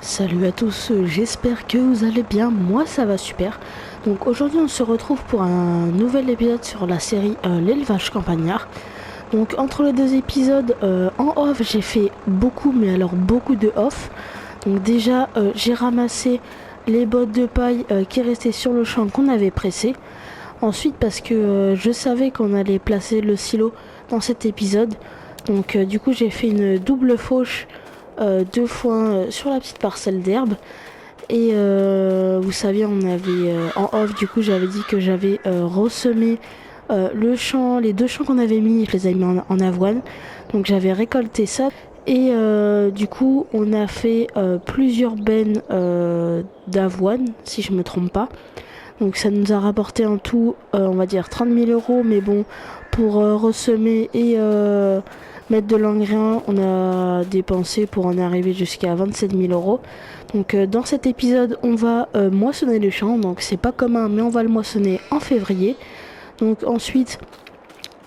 Salut à tous, j'espère que vous allez bien, moi ça va super. Donc aujourd'hui on se retrouve pour un nouvel épisode sur la série l'élevage campagnard. Donc entre les deux épisodes en off j'ai fait beaucoup, mais alors beaucoup de off. Donc déjà j'ai ramassé les bottes de paille qui restaient sur le champ qu'on avait pressé. Ensuite parce que je savais qu'on allait placer le silo dans cet épisode. Donc du coup j'ai fait une double fauche deux foins sur la petite parcelle d'herbe. Et vous savez, on avait en off, du coup, j'avais dit que j'avais ressemé le champ, les deux champs qu'on avait mis, je les avais mis en avoine. Donc j'avais récolté ça. Et du coup, on a fait plusieurs bennes d'avoine, si je me trompe pas. Donc ça nous a rapporté en tout, on va dire 30 000 euros. Mais bon, pour ressemer et mettre de l'engrais, on a dépensé pour en arriver jusqu'à 27 000 euros. Donc dans cet épisode, on va moissonner le champ. Donc c'est pas commun, mais on va le moissonner en février. Donc ensuite,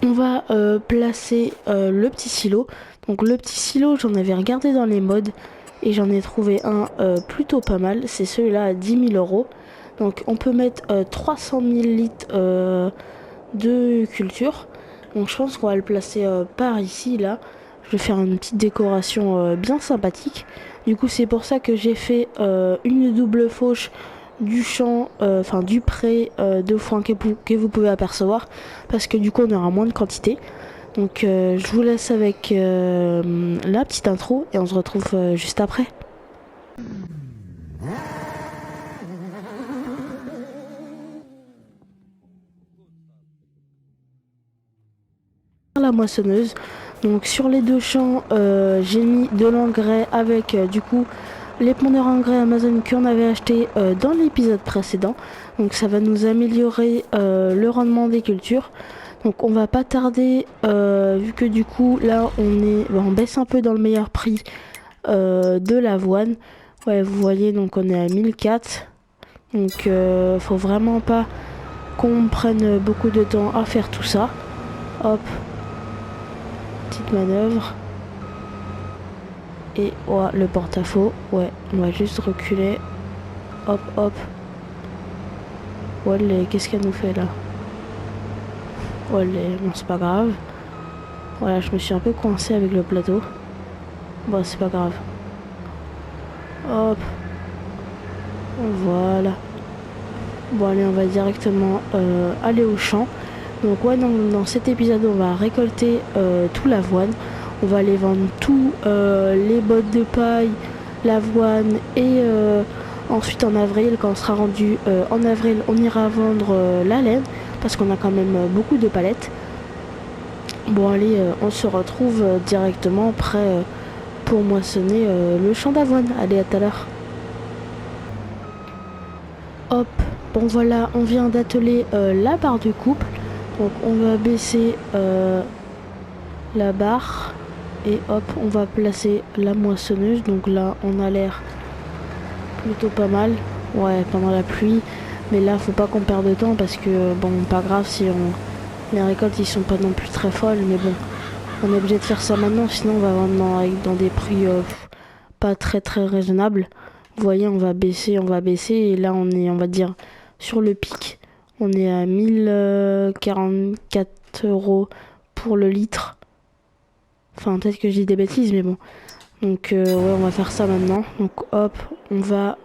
on va placer le petit silo. Donc le petit silo, j'en avais regardé dans les modes et j'en ai trouvé un plutôt pas mal. C'est celui-là à 10 000 euros. Donc on peut mettre 300 000 litres de culture. Donc je pense qu'on va le placer par ici, là. Je vais faire une petite décoration bien sympathique. Du coup c'est pour ça que j'ai fait une double fauche du champ, enfin du pré de foin que vous pouvez apercevoir. Parce que du coup on aura moins de quantité. Donc je vous laisse avec la petite intro et on se retrouve juste après. La moissonneuse. Donc sur les deux champs, j'ai mis de l'engrais avec du coup les pondeurs engrais Amazon qu'on avait acheté dans l'épisode précédent. Donc ça va nous améliorer le rendement des cultures. Donc on va pas tarder, vu que du coup là on baisse un peu dans le meilleur prix de l'avoine. Ouais, vous voyez, donc on est à 1004. Donc faut vraiment pas qu'on prenne beaucoup de temps à faire tout ça. Hop, petite manœuvre. Et ouais, le porte-à-faux. Ouais, on va juste reculer. Hop, hop. Ouais, qu'est-ce qu'elle nous fait là? Ouais, bon, c'est pas grave. Voilà, je me suis un peu coincé avec le plateau. Bon, c'est pas grave. Hop. Voilà. Bon, allez, on va directement aller au champ. Donc ouais, dans cet épisode, on va récolter tout l'avoine. On va aller vendre tout, les bottes de paille, l'avoine et ensuite en avril, quand on sera rendu en avril, on ira vendre la laine parce qu'on a quand même beaucoup de palettes. Bon allez, on se retrouve directement prêt pour moissonner le champ d'avoine. Allez, à tout à l'heure. Hop, bon voilà, on vient d'atteler la barre de couple. Donc on va baisser la barre et hop, on va placer la moissonneuse. Donc là, on a l'air plutôt pas mal. Ouais, pendant la pluie. Mais là, faut pas qu'on perde de temps parce que bon, pas grave si les récoltes ils sont pas non plus très folles. Mais bon, on est obligé de faire ça maintenant, sinon on va vendre dans des prix pas très très raisonnables. Vous voyez, on va baisser et là on est, on va dire, sur le pic. On est à 1044 euros pour le litre. Enfin, peut-être que je dis des bêtises, mais bon. Donc, ouais, on va faire ça maintenant. Donc, hop, on va...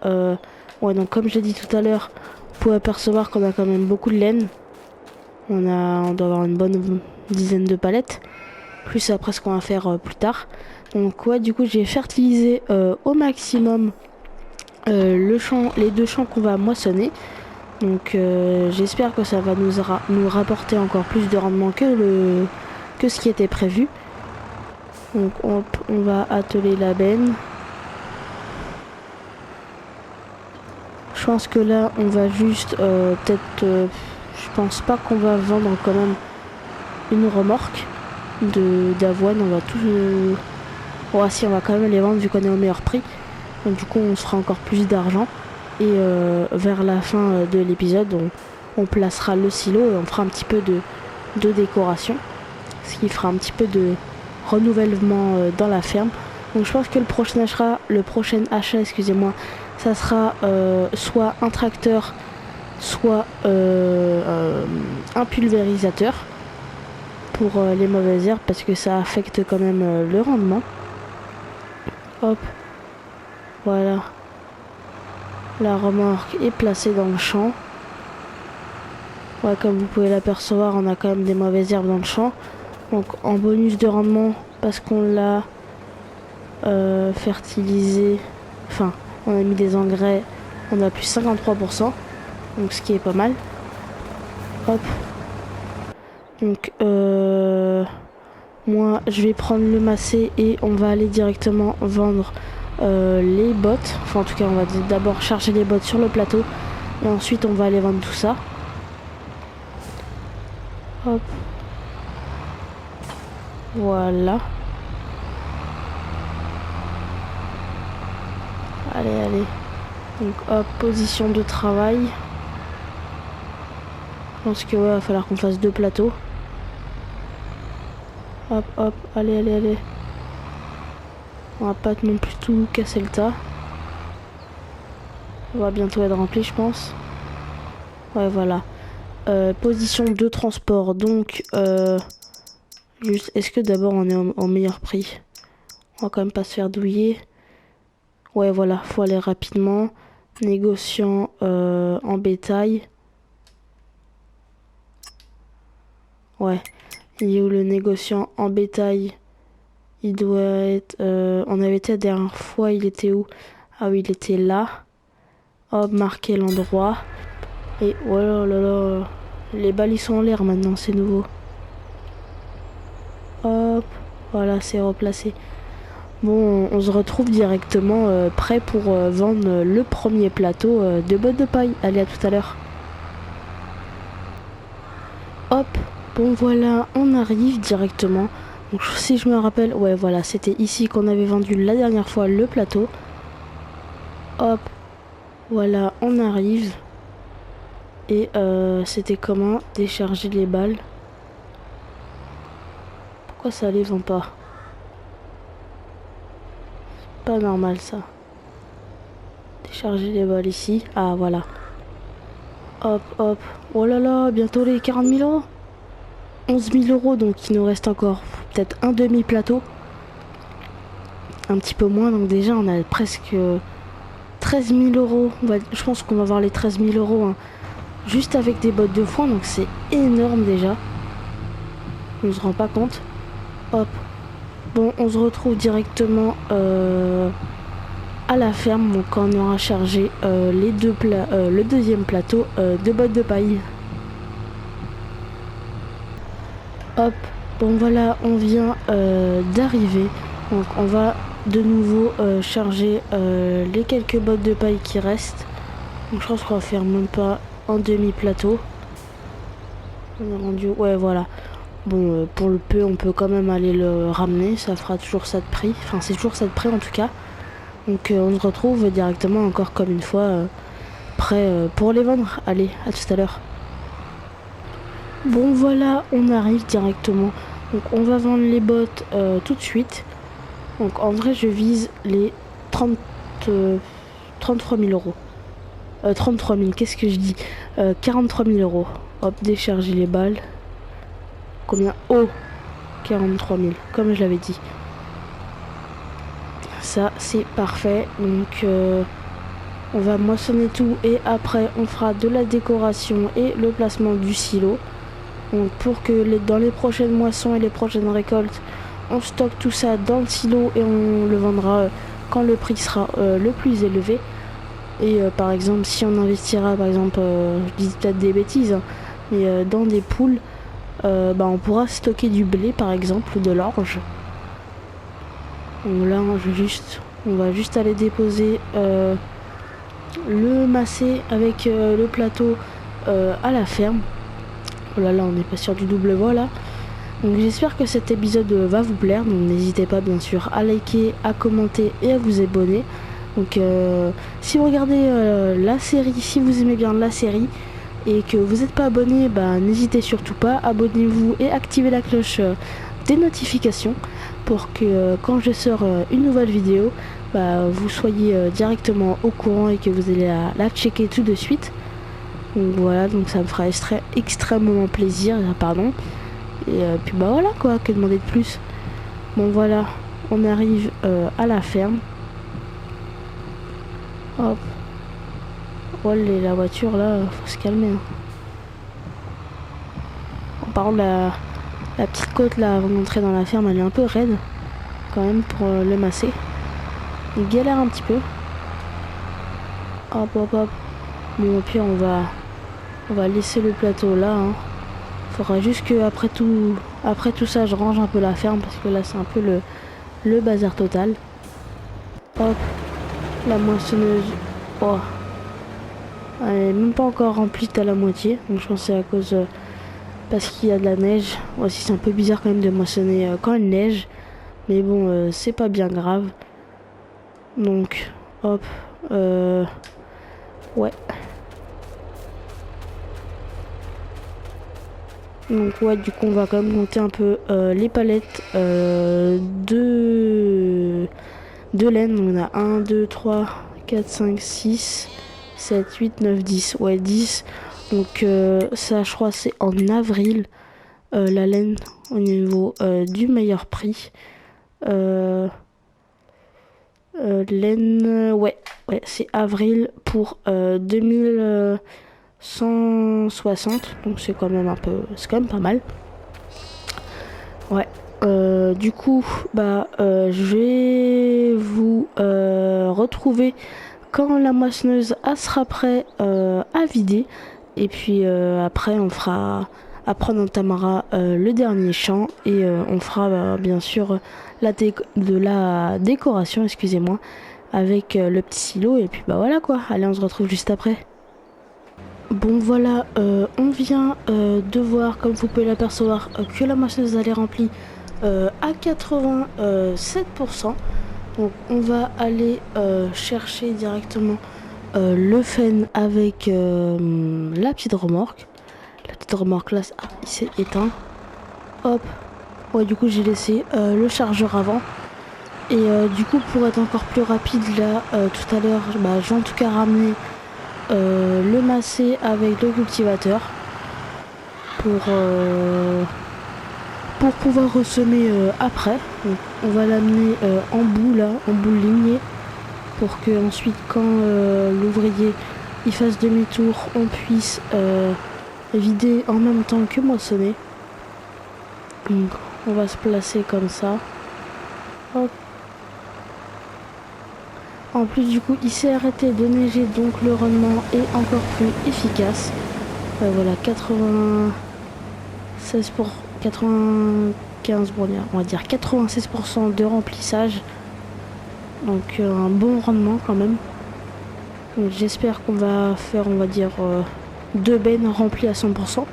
Ouais, donc comme j'ai dit tout à l'heure, vous pouvez apercevoir qu'on a quand même beaucoup de laine. On doit avoir une bonne dizaine de palettes. Plus après ce qu'on va faire plus tard. Donc, ouais, du coup, j'ai fertilisé au maximum les deux champs qu'on va moissonner. Donc j'espère que ça va nous rapporter encore plus de rendement que ce qui était prévu. Donc hop, on va atteler la benne. Je pense que là on va juste peut-être... je pense pas qu'on va vendre quand même une remorque d'avoine. On va tout... Ouais, si, on va quand même les vendre vu qu'on est au meilleur prix. Donc du coup on se fera encore plus d'argent. Et vers la fin de l'épisode, on placera le silo et on fera un petit peu de décoration. Ce qui fera un petit peu de renouvellement dans la ferme. Donc je pense que le prochain achat, excusez-moi, ça sera soit un tracteur, soit un pulvérisateur pour les mauvaises herbes parce que ça affecte quand même le rendement. Hop, voilà. La remorque est placée dans le champ. Ouais, comme vous pouvez l'apercevoir, on a quand même des mauvaises herbes dans le champ. Donc en bonus de rendement, parce qu'on l'a fertilisé, enfin on a mis des engrais, on a plus 53%, donc ce qui est pas mal. Hop. Donc moi je vais prendre le macé et on va aller directement vendre les bottes. Enfin en tout cas on va d'abord charger les bottes sur le plateau et ensuite on va aller vendre tout ça. Hop. Voilà. Allez. Donc hop, position de travail. Je pense que ouais, va falloir qu'on fasse 2 plateaux. Hop, allez. On va pas non plus tout casser le tas. On va bientôt être rempli, je pense. Ouais, voilà. Position de transport. Donc, juste, est-ce que d'abord on est au meilleur prix? On va quand même pas se faire douiller. Ouais, voilà, faut aller rapidement. Négociant en bétail. Ouais, il est où le négociant en bétail? Il doit être... on avait été la dernière fois, il était où? Ah oui, il était là. Hop, marquer l'endroit. Et oh là là, les balles ils sont en l'air maintenant, c'est nouveau. Hop, voilà, c'est replacé. Bon, on se retrouve directement prêt pour vendre le premier plateau de bottes de paille. Allez, à tout à l'heure. Hop, bon voilà, on arrive directement. Donc si je me rappelle, ouais voilà, c'était ici qu'on avait vendu la dernière fois le plateau. Hop, voilà, on arrive. Et c'était comment décharger les balles? Pourquoi ça les vend pas? Pas normal ça. Décharger les balles ici. Ah voilà. Hop. Oh là là, bientôt les 40 000 euros. 11 000 euros, donc il nous reste encore peut-être un demi-plateau. Un petit peu moins, donc déjà on a presque 13 000 euros. Je pense qu'on va avoir les 13 000 euros hein, juste avec des bottes de foin, donc c'est énorme déjà. On ne se rend pas compte. Hop. Bon, on se retrouve directement à la ferme, donc quand on aura chargé le deuxième plateau de bottes de paille. Hop, bon voilà, on vient d'arriver. Donc on va de nouveau charger les quelques bottes de paille qui restent. Donc je pense qu'on va faire même pas un demi-plateau. On a rendu... Ouais, voilà. Bon, pour le peu, on peut quand même aller le ramener. Ça fera toujours ça de prix. Enfin, c'est toujours ça de prix en tout cas. Donc on se retrouve directement encore comme une fois prêt pour les vendre. Allez, à tout à l'heure. Bon voilà, on arrive directement. Donc on va vendre les bottes tout de suite. Donc en vrai je vise les 33 000 euros. 33 000, qu'est-ce que je dis 43 000 euros. Hop, décharger les balles. Combien? Oh, 43 000, comme je l'avais dit. Ça c'est parfait. Donc on va moissonner tout et après on fera de la décoration et le placement du silo. Donc pour que dans les prochaines moissons et les prochaines récoltes, on stocke tout ça dans le silo et on le vendra quand le prix sera le plus élevé. Et par exemple, si on investira, par exemple, je dis peut-être des bêtises, hein, mais dans des poules, on pourra stocker du blé, par exemple, ou de l'orge. Donc là, on va juste aller déposer le macé avec le plateau à la ferme. Oh là là, on est pas sur du double voix là. Donc j'espère que cet épisode va vous plaire. Donc n'hésitez pas bien sûr à liker, à commenter et à vous abonner. Donc si vous regardez la série, si vous aimez bien la série et que vous n'êtes pas abonné, n'hésitez surtout pas. Abonnez-vous et activez la cloche des notifications. pour que quand je sors une nouvelle vidéo, bah, vous soyez directement au courant et que vous allez la checker tout de suite. Donc voilà, donc ça me fera extrêmement plaisir, pardon. Et puis bah voilà quoi, que demander de plus. Bon voilà, on arrive à la ferme. Hop. Oh, la voiture là, faut se calmer. Hein. Par contre, la petite côte là avant d'entrer dans la ferme, elle est un peu raide quand même pour le masser. Il galère un petit peu. Hop hop hop. Bon, au pire, on va laisser le plateau là. Hein. Faudra juste que après tout ça, je range un peu la ferme parce que là, c'est un peu le bazar total. Hop, la moissonneuse. Oh, elle est même pas encore remplie à la moitié. Donc je pense que c'est à cause parce qu'il y a de la neige. Aussi, c'est un peu bizarre quand même de moissonner quand il neige. Mais bon, c'est pas bien grave. Donc, hop, ouais. Donc ouais, du coup on va quand même compter un peu les palettes de laine. On a 1, 2, 3, 4, 5, 6, 7, 8, 9, 10. Ouais, 10. Donc ça je crois c'est en avril la laine au niveau du meilleur prix. Laine, ouais, c'est avril pour 2160. Donc c'est quand même c'est quand même pas mal. Ouais. Du coup, bah, je vais vous retrouver quand la moissonneuse sera prête à vider. Et puis après, après on entamera le dernier champ et on fera bien sûr de la décoration, excusez-moi, avec le petit silo. Et puis bah voilà quoi. Allez, on se retrouve juste après. Bon voilà, on vient de voir, comme vous pouvez l'apercevoir, que la moissonneuse elle est remplie à 87%. Donc on va aller chercher directement le fen avec la petite remorque. La petite remorque là, il s'est éteint. Hop. Ouais, du coup j'ai laissé le chargeur avant. Et du coup pour être encore plus rapide là, tout à l'heure, bah, j'ai en tout cas ramené le masser avec le cultivateur pour pouvoir ressemer après. Donc, on va l'amener en bout là, en bout lignée, pour que ensuite quand l'ouvrier il fasse demi-tour, on puisse vider en même temps que moissonner. Donc on va se placer comme ça. Hop. En plus du coup il s'est arrêté de neiger, donc le rendement est encore plus efficace. Voilà, 95, bon, on va dire 96% de remplissage. Donc un bon rendement quand même. J'espère qu'on va faire, on va dire, 2 bennes remplies à 100%.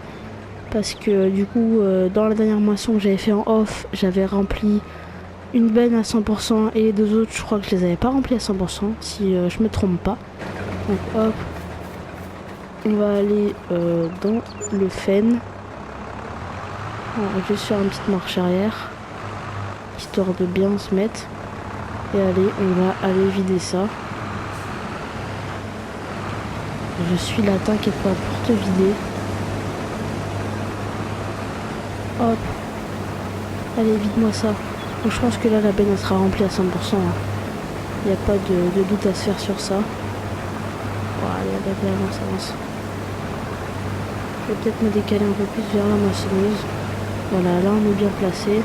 Parce que du coup, dans la dernière moisson que j'avais fait en off, j'avais rempli une benne à 100% et les deux autres, je crois que je les avais pas remplies à 100%, si je me trompe pas. Donc hop, on va aller dans le fen. Juste faire une petite marche arrière, histoire de bien se mettre. Et allez, on va aller vider ça. Je suis là, t'inquiète pas, pour te vider. Hop. Allez, vide-moi ça. Donc, je pense que là, la benne sera remplie à 100%. Il n'y a pas de doute à se faire sur ça. Voilà, allez, avance, avance. Je vais peut-être me décaler un peu plus vers la moissonneuse. Voilà, là on est bien placé.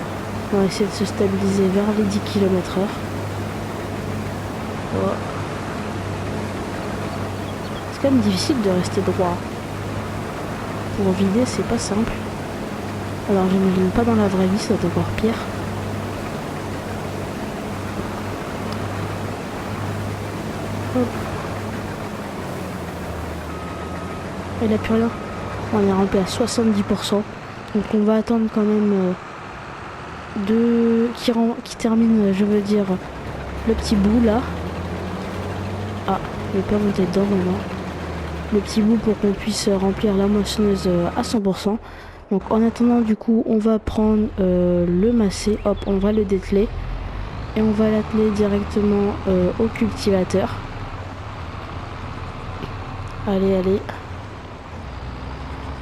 On va essayer de se stabiliser vers les 10 km/h. Oh. C'est quand même difficile de rester droit. Pour vider, c'est pas simple. Alors j'imagine pas dans la vraie vie, ça doit être encore pire. Hop. Il a plus rien. On est rempli à 70%. Donc on va attendre quand même qui termine, je veux dire, le petit bout là. Ah, je vais pas monter dedans maintenant. Le petit bout pour qu'on puisse remplir la moissonneuse à 100%. Donc en attendant du coup on va prendre le macé, hop on va le dételer et on va l'atteler directement au cultivateur. Allez allez.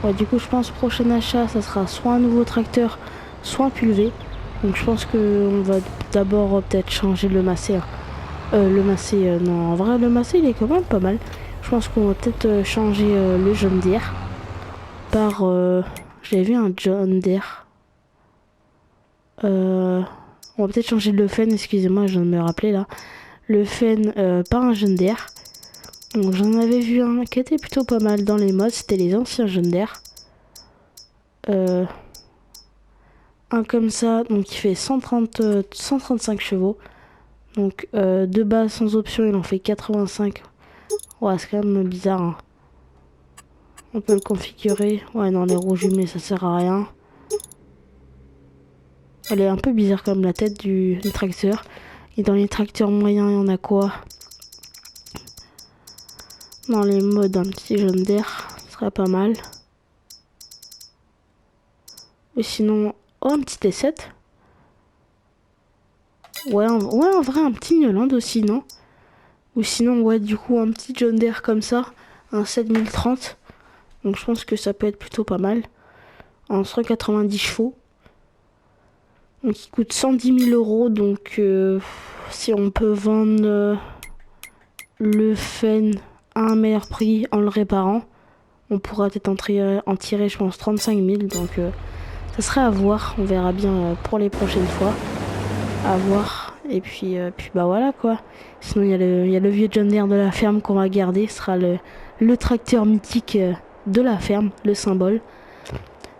Ouais, du coup je pense prochain achat ça sera soit un nouveau tracteur soit un pulvé. Donc je pense qu'on va d'abord peut-être changer le macé. Hein. Le macé, non en vrai le macé il est quand même pas mal. Je pense qu'on va peut-être changer le John Deere par... J'avais vu un John Deere. On va peut-être changer le Fen, excusez-moi, je viens de me rappeler là. Le Fen par un John Deere. Donc j'en avais vu un qui était plutôt pas mal dans les modes, c'était les anciens John Deere. Un comme ça, donc il fait 135 chevaux. Donc de base sans option il en fait 85. Ouais c'est quand même bizarre. Hein. On peut le configurer. Ouais non les roues jumelées ça sert à rien. Elle est un peu bizarre comme la tête du tracteur. Et dans les tracteurs moyens, il y en a quoi? Dans les modes, un petit John Deere, ce serait pas mal. Et sinon, oh, un petit T7. Ouais, en vrai, un petit Newland aussi, non? Ou sinon, ouais, du coup, un petit John Deere comme ça, un 7030. Donc je pense que ça peut être plutôt pas mal. En 190 chevaux. Donc il coûte 110 000 euros. Donc si on peut vendre le Fen à un meilleur prix en le réparant, on pourra peut-être en tirer je pense 35 000. Donc ça serait à voir. On verra bien pour les prochaines fois. À voir. Et puis bah voilà quoi. Sinon il y a le vieux John Deere de la ferme qu'on va garder. Ce sera le tracteur mythique de la ferme, le symbole.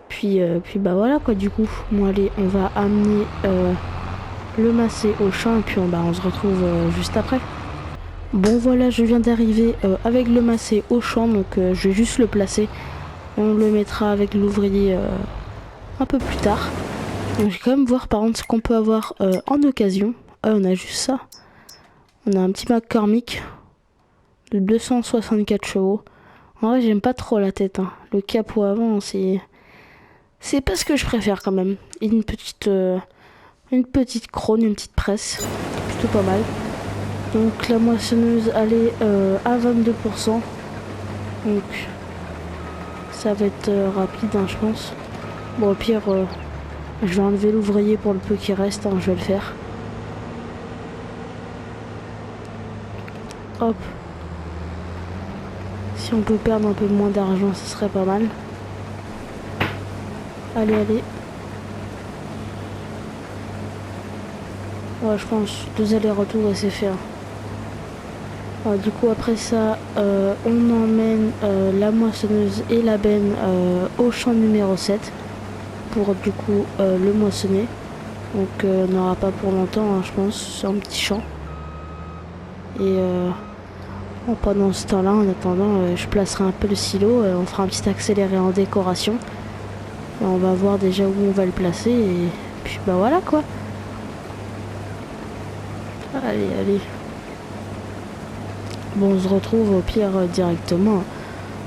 Puis bah voilà quoi du coup. Bon allez, on va amener le macé au champ et puis on se retrouve juste après. Bon voilà, je viens d'arriver avec le macé au champ, donc je vais juste le placer. On le mettra avec l'ouvrier un peu plus tard. Donc je vais quand même voir par contre ce qu'on peut avoir en occasion. Ah, on a juste ça. On a un petit McCormick de 264 chevaux. En vrai, j'aime pas trop la tête. Hein. Le capot avant, c'est pas ce que je préfère quand même. Et une petite crône, une petite presse. Plutôt pas mal. Donc la moissonneuse, elle est à 22%. Donc ça va être rapide, hein, je pense. Bon, au pire, je vais enlever l'ouvrier pour le peu qui reste. Hein, je vais le faire. Hop. Si on peut perdre un peu moins d'argent, ce serait pas mal. Allez, allez. Ouais, je pense 2 allers-retours et c'est fait. Hein. Ouais, du coup, après ça, on emmène la moissonneuse et la benne au champ numéro 7 pour du coup le moissonner. Donc, on n'aura pas pour longtemps, hein, je pense. C'est un petit champ. Et bon, pendant ce temps-là, en attendant, je placerai un peu le silo. On fera un petit accéléré en décoration. Et on va voir déjà où on va le placer. Et puis, bah voilà quoi. Allez, allez. Bon, on se retrouve au pire directement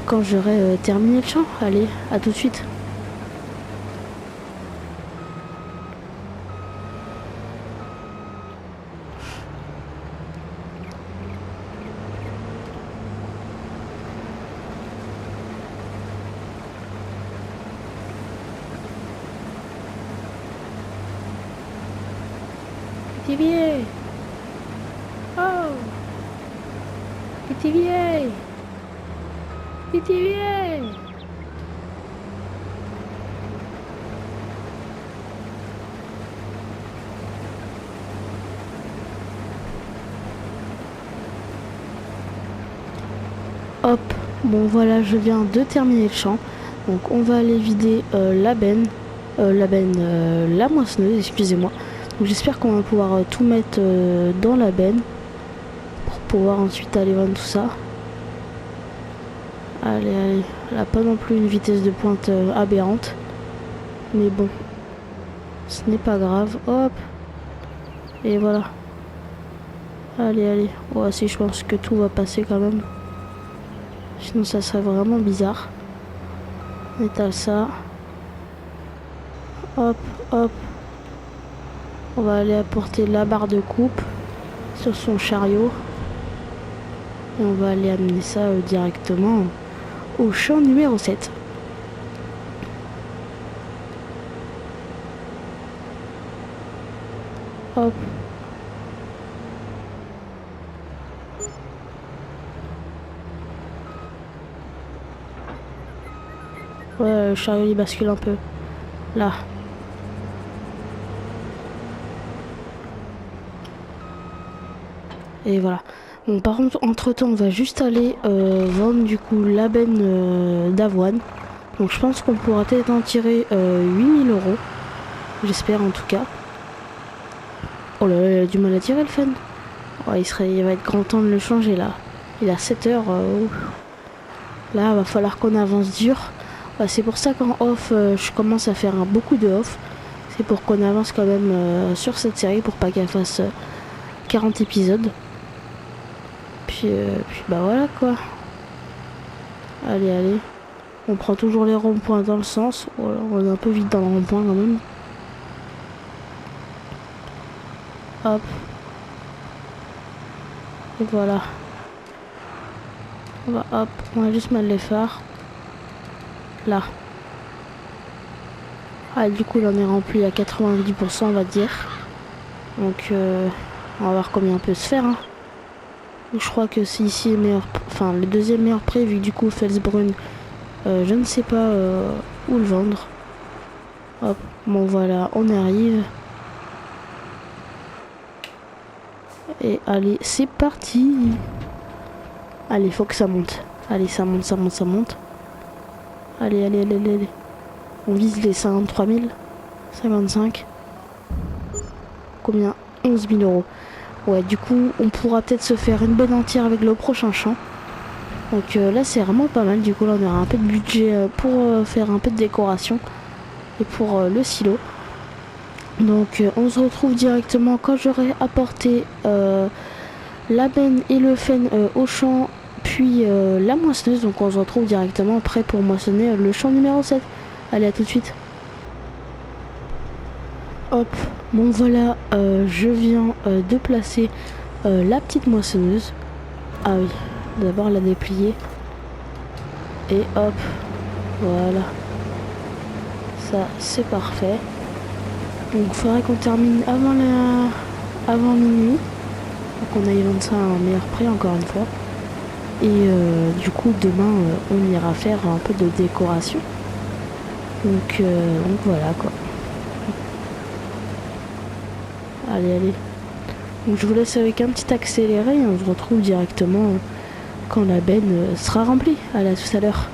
quand j'aurai terminé le champ. Allez, à tout de suite. Petit vieil. Oh. Petit vieil. Petit vieil. Hop, bon voilà, je viens de terminer le champ. Donc on va aller vider la moissonneuse, excusez-moi. Donc j'espère qu'on va pouvoir tout mettre dans la benne pour pouvoir ensuite aller vendre tout ça. Allez, allez, elle a pas non plus une vitesse de pointe aberrante. Mais bon, ce n'est pas grave. Hop, et voilà. Allez, allez. Ouais, si je pense que tout va passer quand même. Sinon ça serait vraiment bizarre. On étale ça. Hop, hop. On va aller apporter la barre de coupe sur son chariot. Et on va aller amener ça directement au champ numéro 7. Hop. Ouais, le chariot il bascule un peu. Là. Et voilà. Bon, par contre, entre temps, on va juste aller vendre du coup la benne d'avoine. Donc, je pense qu'on pourra peut-être en tirer 8000 euros. J'espère en tout cas. Oh là là, il a du mal à tirer le fun. Oh, il va être grand temps de le changer là. Il a 7 heures. Là, il va falloir qu'on avance dur. Bah, c'est pour ça qu'en off, je commence à faire beaucoup de off. C'est pour qu'on avance quand même sur cette série pour pas qu'elle fasse 40 épisodes. Puis bah voilà quoi. Allez, allez. On prend toujours les ronds-points dans le sens. Voilà, on est un peu vite dans le rond-point quand même. Hop. Et voilà. On va juste mettre les phares. Là. Ah, du coup, là, on est rempli à 90%, on va dire. Donc, on va voir combien on peut se faire. Hein. Je crois que c'est ici le meilleur, enfin, le deuxième meilleur prix, vu que du coup, Felsbrunn, je ne sais pas où le vendre. Hop, bon, voilà, on arrive. Et allez, c'est parti. Allez, faut que ça monte. Allez, ça monte, ça monte, ça monte. Allez, allez, allez, allez. On vise les 53 000. 55. Combien? 11 000 euros. Ouais, du coup, on pourra peut-être se faire une bonne entière avec le prochain champ. Donc là, c'est vraiment pas mal. Du coup, là, on aura un peu de budget pour faire un peu de décoration. Et pour le silo. Donc, on se retrouve directement quand j'aurai apporté la benne et le fen au champ. Puis la moissonneuse. Donc, on se retrouve directement prêt pour moissonner le champ numéro 7. Allez, à tout de suite. Hop, bon voilà, je viens de placer la petite moissonneuse. Ah oui, d'abord la déplier. Et hop, voilà. Ça, c'est parfait. Donc il faudrait qu'on termine avant minuit. Donc on aille vendre ça à un meilleur prix encore une fois. Et du coup demain on ira faire un peu de décoration. Donc voilà quoi. Allez, allez. Donc je vous laisse avec un petit accéléré et on se retrouve directement quand la benne sera remplie. Allez, à tout à l'heure.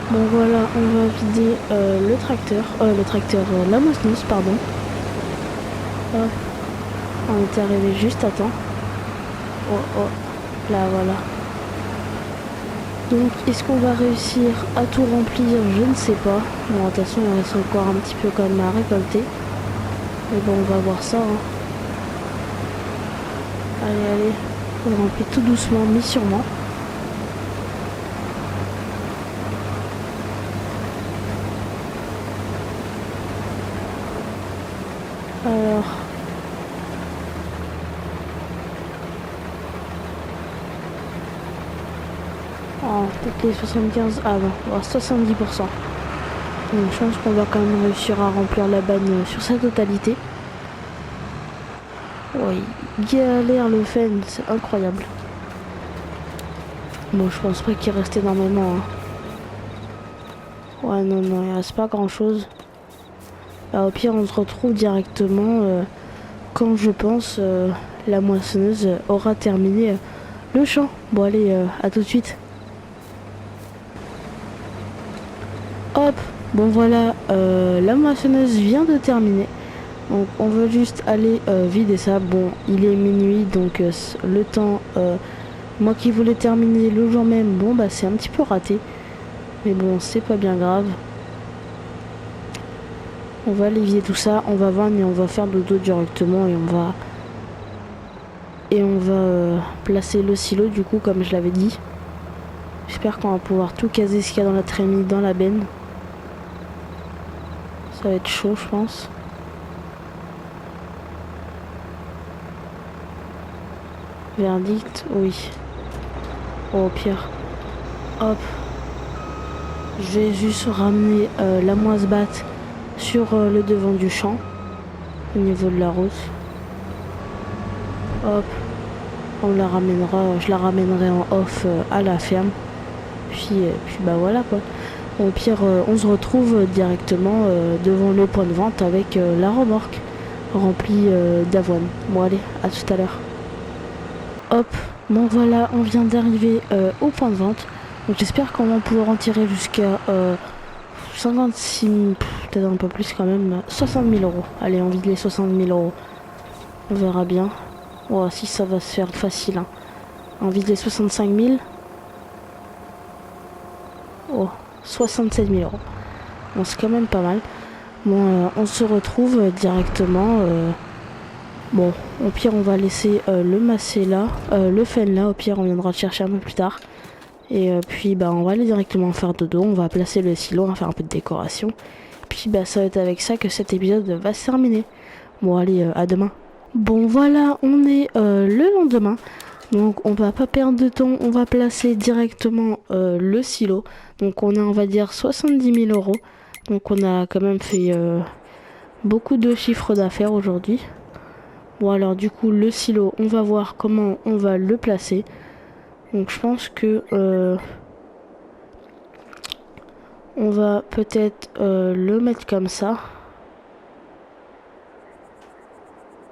Bon voilà, on va vider la moissonneuse, pardon. Hop, on est arrivé juste à temps. Oh oh, là voilà. Donc est-ce qu'on va réussir à tout remplir? Je ne sais pas. Bon, de toute façon il reste encore un petit peu quand même à récolter. Mais bon, on va voir ça. Hein. Allez, allez, on remplit tout doucement, mais sûrement. Alors... Oh, peut-être les 75... Ah non, on va 70%. Donc je pense qu'on va quand même réussir à remplir la banne sur sa totalité. Oui, galère le fen, c'est incroyable. Bon, je pense pas qu'il reste énormément. Hein. Ouais, non, non, il reste pas grand chose. Bah, au pire, on se retrouve directement quand je pense la moissonneuse aura terminé le champ. Bon, allez, à tout de suite. Hop, bon voilà, la moissonneuse vient de terminer. Donc on veut juste aller vider ça. Bon, il est minuit, donc le temps, moi qui voulais terminer le jour même, bon bah c'est un petit peu raté. Mais bon, c'est pas bien grave. On va aller vider tout ça, on va vendre et on va faire dodo directement et on va placer le silo du coup comme je l'avais dit. J'espère qu'on va pouvoir tout caser ce qu'il y a dans la trémie dans la benne. Ça va être chaud je pense. Verdict, oui. Oh, au pire. Hop. Je vais juste ramener la moisse batte sur le devant du champ. Au niveau de la route. Hop. On la ramènera, je la ramènerai en off à la ferme. Puis bah voilà quoi. Au pire, on se retrouve directement devant le point de vente avec la remorque remplie d'avoine. Bon allez, à tout à l'heure. Hop, bon voilà, on vient d'arriver au point de vente. Donc j'espère qu'on va pouvoir en tirer jusqu'à 56 000, peut-être un peu plus quand même, 60 000 euros. Allez, on vide les 60 000 euros. On verra bien. Oh, si ça va se faire facile. Hein. On vide les 65 000. Oh, 67 000 euros. Bon, c'est quand même pas mal. Bon, on se retrouve directement. Bon, au pire, on va laisser le masser là, le fen là. Au pire, on viendra le chercher un peu plus tard. Et puis, bah, on va aller directement faire dodo. On va placer le silo, on va faire un peu de décoration. Puis, bah, ça va être avec ça que cet épisode va se terminer. Bon, allez, à demain. Bon, voilà, on est le lendemain. Donc, on va pas perdre de temps. On va placer directement le silo. Donc, on a, on va dire, 70 000 euros. Donc, on a quand même fait beaucoup de chiffres d'affaires aujourd'hui. Bon, alors, du coup, le silo, on va voir comment on va le placer. Donc, je pense que on va peut-être le mettre comme ça.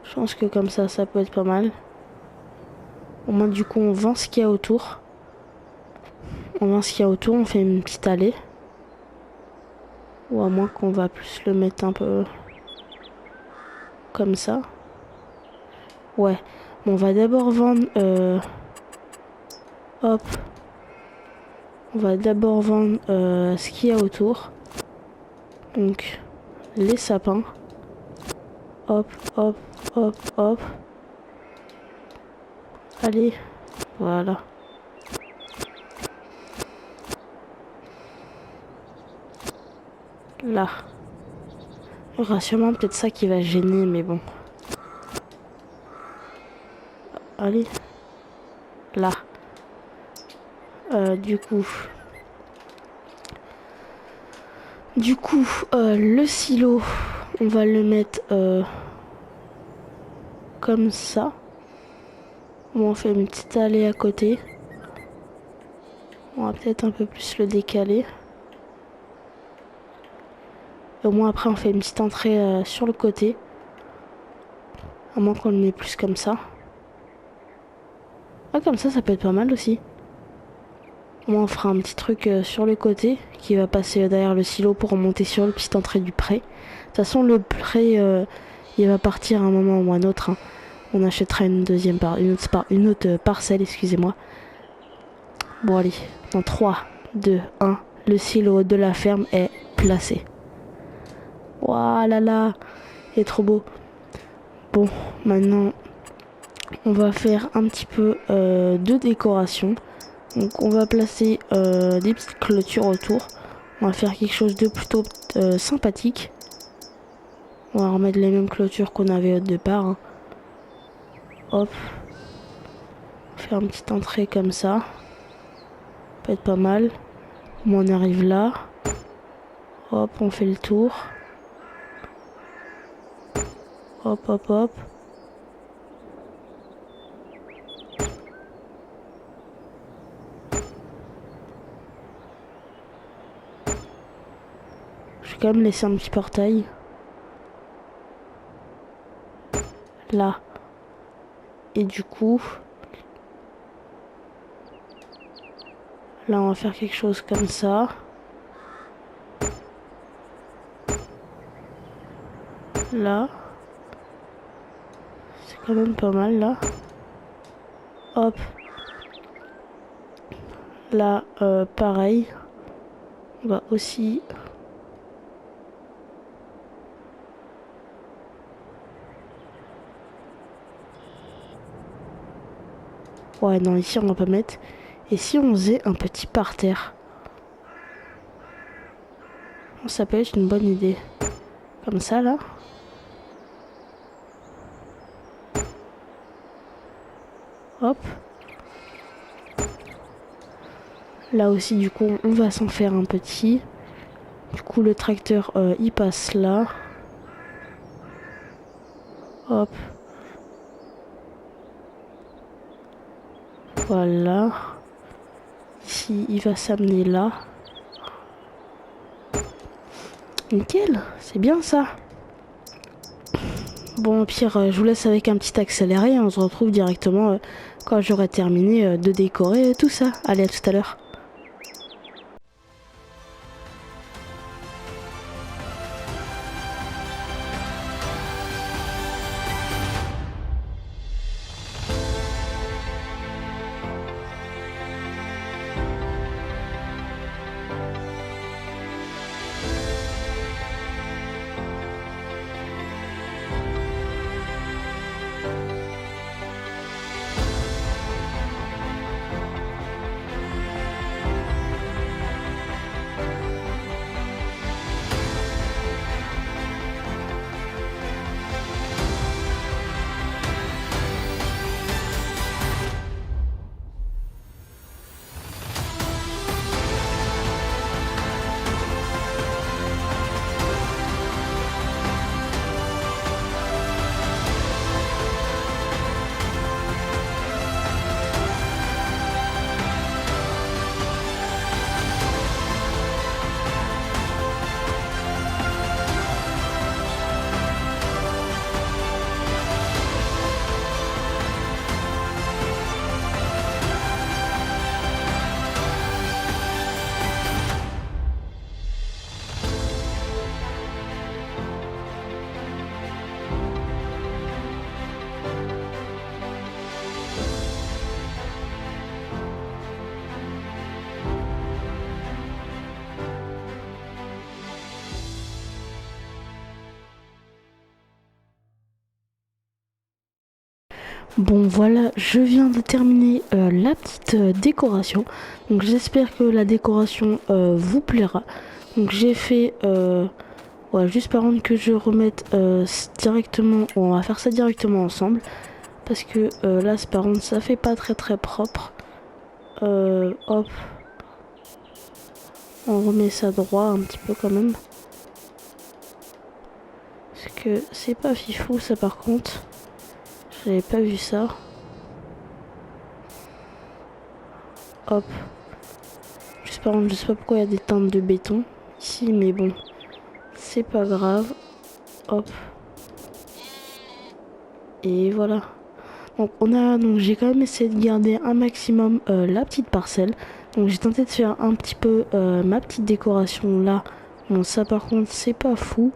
Je pense que comme ça peut être pas mal. Au moins, du coup, on vend ce qu'il y a autour. On vend ce qu'il y a autour, on fait une petite allée. Ou à moins qu'on va plus le mettre un peu comme ça. Ouais. Bon, on va d'abord vendre... hop. On va d'abord vendre ce qu'il y a autour. Donc, les sapins. Hop, hop, hop, hop. Allez. Voilà. Là. Rassure-moi, peut-être ça qui va gêner, mais bon. Allez. Là. Du coup... le silo, on va le mettre comme ça. On fait une petite allée à côté. On va peut-être un peu plus le décaler. Et au moins après on fait une petite entrée sur le côté. À moins qu'on le met plus comme ça. Ah, comme ça peut être pas mal aussi. Moi, on fera un petit truc sur le côté qui va passer derrière le silo pour remonter sur le petite entrée du pré. De toute façon, le pré, il va partir à un moment ou à un autre, hein. On achètera une autre parcelle, excusez-moi. Bon, allez, dans 3, 2, 1, le silo de la ferme est placé. Waouh là là, il est trop beau. Bon, maintenant, on va faire un petit peu de décoration. Donc on va placer des petites clôtures autour. On va faire quelque chose de plutôt sympathique. On va remettre les mêmes clôtures qu'on avait au départ, hein. Hop. Faire une petite entrée comme ça. Peut être pas mal. On arrive là. Hop, on fait le tour. Hop, hop, hop. Je vais quand même laisser un petit portail. Là. Et du coup... Là, on va faire quelque chose comme ça. Là. C'est quand même pas mal, là. Hop. Là, pareil. On va aussi... Ouais, non, ici, on va pas mettre... Et si on faisait un petit parterre? Ça peut être une bonne idée. Comme ça, là. Hop. Là aussi, du coup, on va s'en faire un petit. Du coup, le tracteur, il passe là. Hop. Voilà. Ici, il va s'amener là. Nickel, c'est bien ça. Bon, au pire, je vous laisse avec un petit accéléré. On se retrouve directement quand j'aurai terminé de décorer tout ça. Allez, à tout à l'heure. Bon voilà, je viens de terminer la petite décoration. Donc j'espère que la décoration vous plaira. Donc j'ai fait... ouais, juste par contre que je remette directement... On va faire ça directement ensemble. Parce que là, par contre, ça fait pas très très propre. Hop. On remet ça droit un petit peu quand même. Parce que c'est pas fifou ça par contre. J'avais pas vu ça. Hop. Juste par contre, je sais pas pourquoi il y a des teintes de béton ici, mais bon. C'est pas grave. Hop. Et voilà. Donc j'ai quand même essayé de garder un maximum la petite parcelle. Donc j'ai tenté de faire un petit peu ma petite décoration là. Bon, ça par contre c'est pas fou.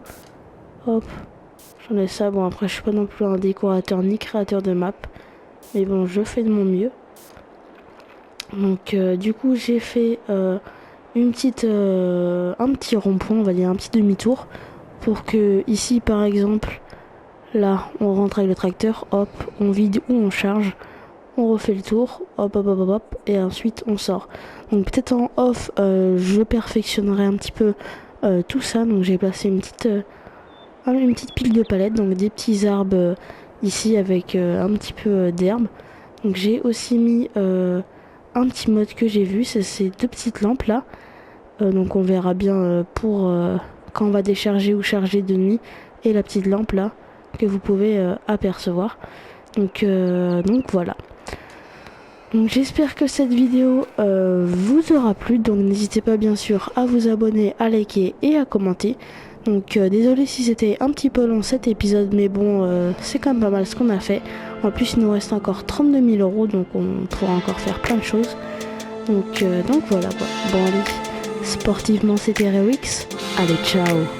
Hop, j'en ai ça. Bon, après je suis pas non plus un décorateur ni créateur de map, mais bon, je fais de mon mieux. Donc du coup j'ai fait un petit rond-point, on va dire un petit demi-tour, pour que ici par exemple, là on rentre avec le tracteur, hop, on vide ou on charge, on refait le tour, hop hop hop hop, hop et ensuite on sort. Donc peut-être en off, je perfectionnerai un petit peu tout ça. Donc j'ai placé une petite pile de palettes, donc des petits arbres ici avec un petit peu d'herbe. Donc j'ai aussi mis un petit mode que j'ai vu, c'est ces deux petites lampes là. Donc on verra bien pour quand on va décharger ou charger de nuit, et la petite lampe là que vous pouvez apercevoir. Donc voilà. Donc j'espère que cette vidéo vous aura plu. Donc n'hésitez pas bien sûr à vous abonner, à liker et à commenter. Donc désolé si c'était un petit peu long cet épisode, mais bon c'est quand même pas mal ce qu'on a fait. En plus il nous reste encore 32 000 €, donc on pourra encore faire plein de choses. Donc voilà quoi. Bon allez, sportivement c'était Rewix. Allez ciao.